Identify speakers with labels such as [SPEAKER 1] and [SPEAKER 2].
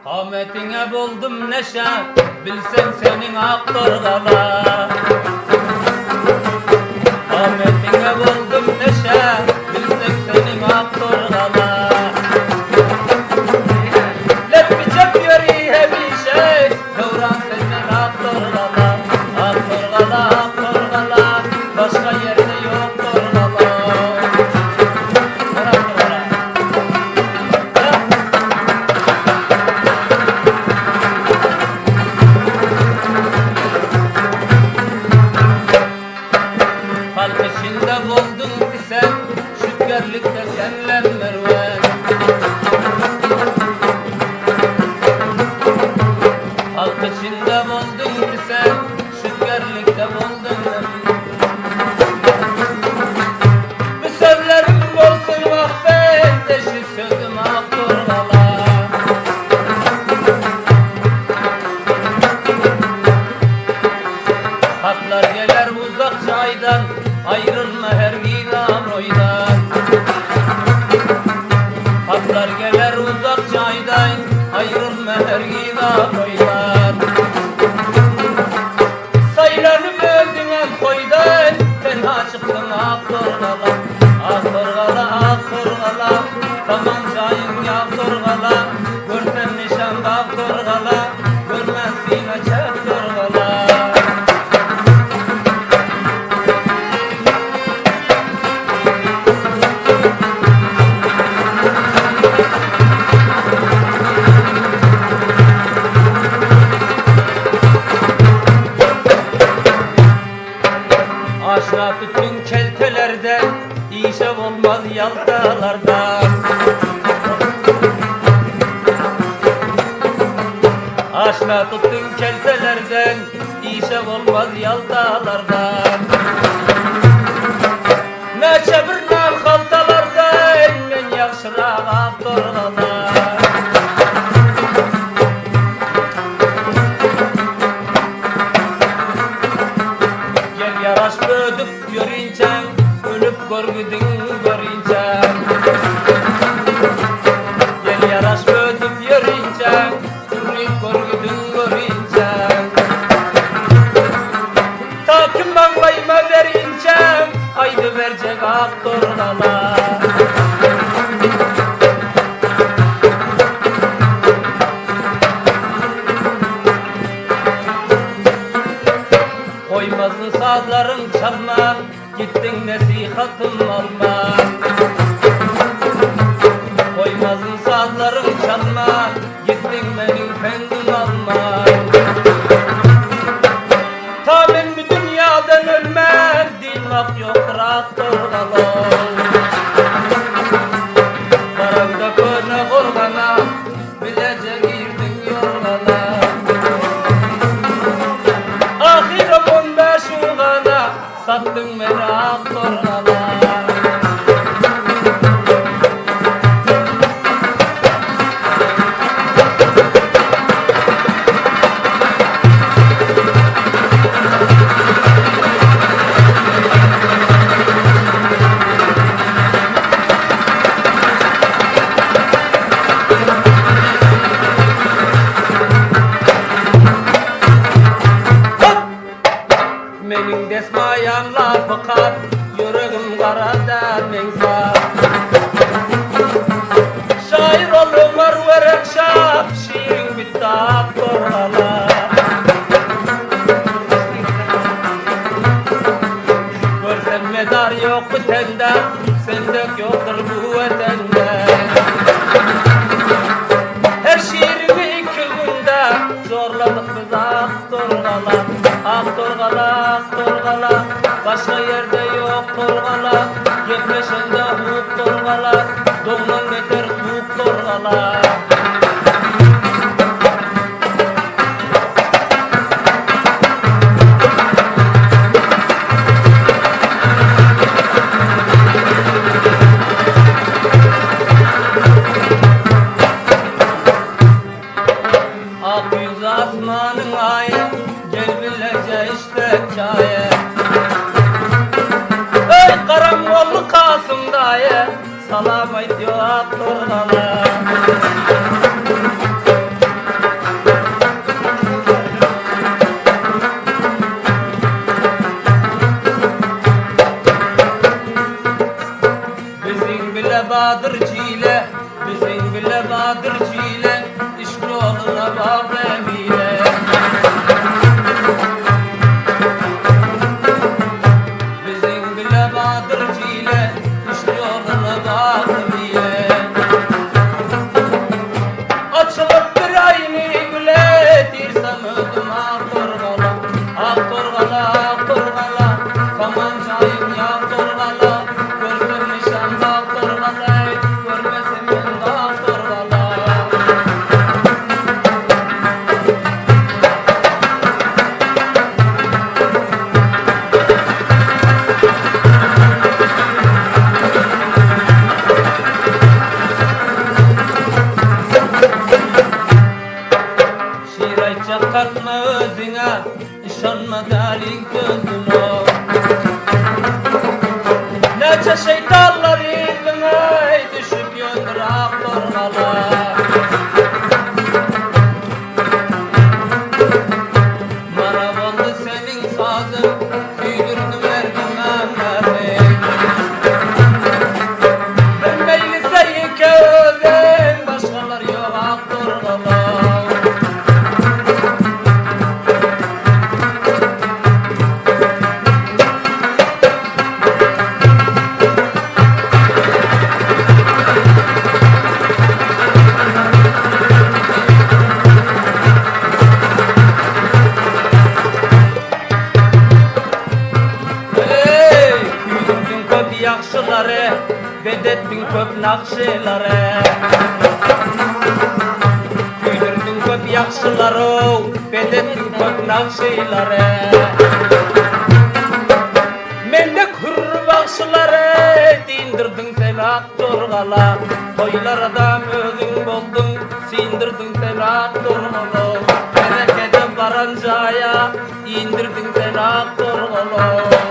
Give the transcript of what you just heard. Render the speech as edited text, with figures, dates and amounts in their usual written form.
[SPEAKER 1] Kametine buldum neşe, bilsen senin aktorgala. Kametine buldum neşe, bilsen senin aktorgala. Leppi cep yöri hemişe, devran senin aktorgala. Aktorgala, aktorgala, başka yerde yok torgala. Halk içinde buldun ki sen, şükürlükte senle merven. Halk içinde buldun ki sen, şükürlükte buldun merven. Bu sözlerim olsun mahvet, eşi sözüm aktorgala. Hatlar gelir uzak çaydan, ayrılma her gidam oydan. Hatlar gelir uzak çaydan, ayrılma her gidam oydan. Saylanıp özüne koydan, tenha çıktın aktorgala. Aktorgala, aktorgala, tabancayın yaktorgala. Görsen nişan aktorgala, görmezsin açak torgala. Aşna bütün keltelerden, işe olmaz yaltalardan. Aşna tutun keltelerden, işe olmaz yaltalardan. Ne çevirmem haltalardan, en yakşırak aktorgala. Gel yaraş ödüp görünçen, ölüp görgüdün görünçen. Gel yaraş ödüp görünçen, ölüp görgüdün görünçen. Takım bağlayma verinçen, haydi verecek aktorgala. Koymazın sazların çalma, gittin nasihatım alma. Koymazın sazların çalma, gittin benim fendim alma. Ta ben bu dünyadan ölmem, dilmak yoktur aktorgala. Karanda köne korgana, bilece girdin yorgana. Ahirim 15 urgana, sattın beni aktorgala. Menin desmayamla fakat, yüreğim kara dermensa. Şair olumar verek şap, şiirin bitti aktorgala. Görsen medar yok bu tende, sendek yoktur bu vatanda. Her şiirini 2 günde, zorladık biz aktorgala. Aktorgala, aktorgala, başka yerde yok. Bahadır Cile, işli oğluna bak emile. Bizim bile Bahadır Cile, işli oğluna bak emile. Açılıp bir ayni güle, dirsem ödüm ak torgala, ak torgala, ak torgala. Kamancayım ya torgala, görsem nişan ak torgala, görmesem ben ak torgala. Şiir aytacak tartma özüne, işanma dalin gözüne. Neçe şeytanlar izine, düşüp yöndür ak torgala. Marav oldu senin sazın, küydürdüm ergümenleri. Ben meyliseyim köyden, başkalar yok ak torgala. Küydürdün köp yakşıları, bedettin köp nakşıları. Küydürdün köp yakşıları, bedettin köp nakşıları. Mende kurbakşıları, dindirdin sen ak torgala. Toylara da özün boldun, sindirdin sen ak torgala. Berekete barancaya, indirdin sen ak torgala.